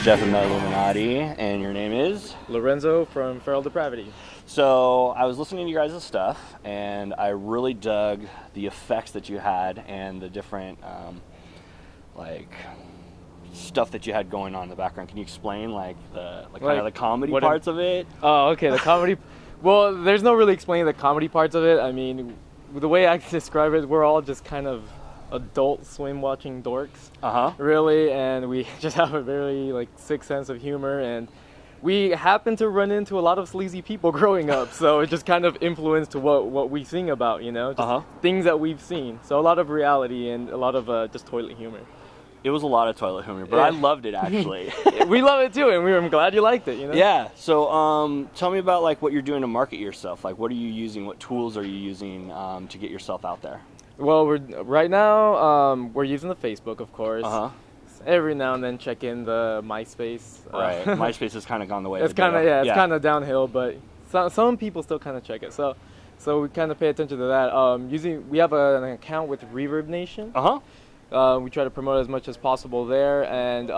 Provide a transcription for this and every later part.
Jeff from Metalluminati, and your name is? Lorenzo from Depravity. So I was listening to you guys' stuff, and I really dug the effects that you had and the different stuff that you had going on in the background. Can you explain kind of the comedy parts of it? Oh, okay, the comedy. Well, there's no really explaining the comedy parts of it. I mean, the way I describe it, we're all just kind of Adult Swim watching dorks, really, and we just have a very sick sense of humor, and we happen to run into a lot of sleazy people growing up, so it just kind of influenced what we sing about, just things that we've seen. So a lot of reality and a lot of just toilet humor. It was a lot of toilet humor, but I loved it actually. We love it too, and I'm glad you liked it. Yeah. So tell me about what you're doing to market yourself. What are you using? What tools are you using to get yourself out there? Well, right now we're using the Facebook, of course. Every now and then check in the MySpace. Right. MySpace has kind of gone the way. It's kind of kind of downhill, but some people still kind of check it. So we kind of pay attention to that. We have an account with Reverb Nation. We try to promote as much as possible there, and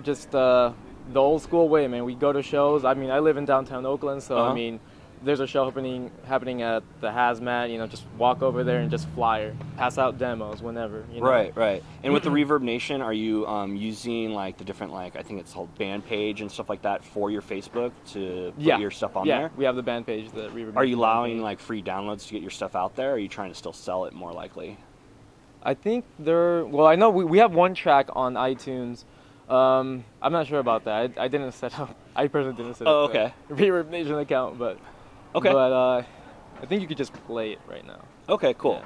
just the old school way, man. We go to shows. I mean, I live in downtown Oakland, so I mean, there's a show happening at the Hazmat. Just walk over there and just flyer, pass out demos whenever. Right. And with the Reverb Nation, are you using the different I think it's called band page and stuff like that for your Facebook to put your stuff on there? Yeah, we have the band page, the Reverb. Are you allowing free downloads to get your stuff out there? Or are you trying to still sell it more likely? I think I know we have one track on iTunes. I'm not sure about that. I didn't set up. I personally didn't set up the Reverb Nation account, but I think you could just play it right now. Okay, cool.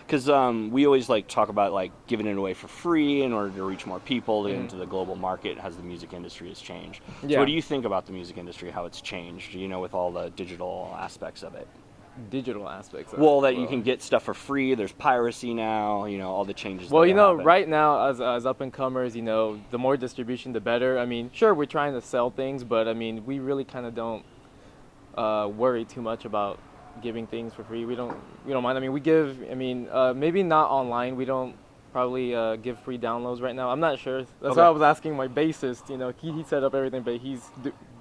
Because we always talk about giving it away for free in order to reach more people into the global market as the music industry has changed. So what do you think about the music industry, how it's changed, with all the digital aspects of it? Digital aspects of it. You can get stuff for free. There's piracy now, all the changes. Well, right now as up and comers, the more distribution the better. I mean, sure, we're trying to sell things, but I mean, we really kind of don't worry too much about giving things for free. We don't mind. I mean, we give. I mean, maybe not online. We don't probably give free downloads right now. I'm not sure. That's why I was asking my bassist. He set up everything, but he's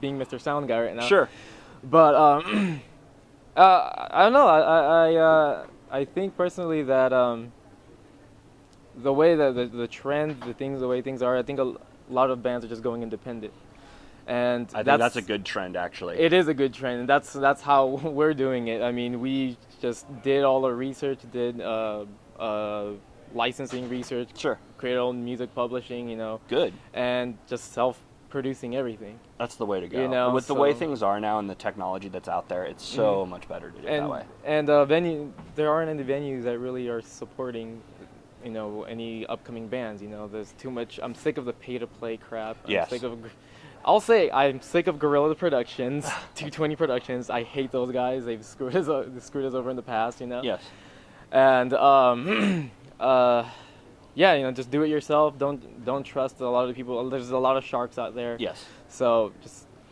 being Mr. Sound Guy right now. Sure. But I don't know. I think personally that the way that the trend, the way things are, I think a lot of bands are just going independent, and I think that's a good trend actually. It is a good trend, and that's how we're doing it. I mean, we just did all the research, did licensing research, created our own music publishing, good, and just self-producing everything. That's the way to go. With the way things are now and the technology that's out there, it's so much better to do it that way. And there aren't any venues that really are supporting, any upcoming bands. There's too much. I'm sick of the pay-to-play crap. I'm sick of Guerrilla Productions, 220 Productions. I hate those guys. They've screwed us over in the past. Yes. And just do it yourself. Don't trust a lot of people. There's a lot of sharks out there. Yes. So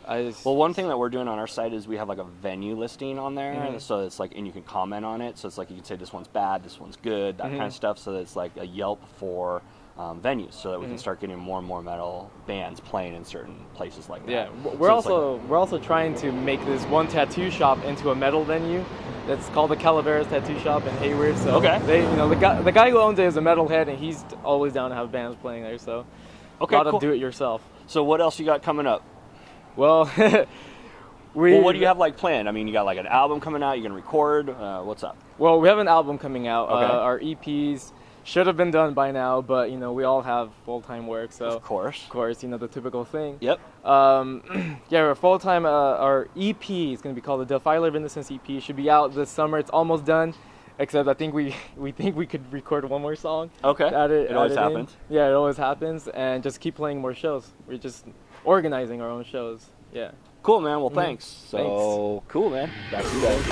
well, one thing that we're doing on our site is we have a venue listing on there, so it's and you can comment on it. So it's you can say this one's bad, this one's good, that kind of stuff. So it's a Yelp for venues, so that we can start getting more and more metal bands playing in certain places like that. Yeah, we're also trying to make this one tattoo shop into a metal venue. That's called the Calaveras Tattoo Shop in Hayward. So the guy who owns it is a metalhead, and he's always down to have bands playing there. So a lot of do it yourself. So what else you got coming up? Well, what do you have planned? I mean, you got an album coming out. You can record. What's up? Well, we have an album coming out. Our EPs should have been done by now, but we all have full-time work, so of course, the typical thing. Yep. We're full-time. Our EP is going to be called the Defiler of Innocence EP. Should be out this summer. It's almost done, except I think we think we could record one more song. Okay. It always happens. Yeah, it always happens, and just keep playing more shows. We're just organizing our own shows. Yeah. Cool, man. Well, thanks. So cool, man. Back to you guys.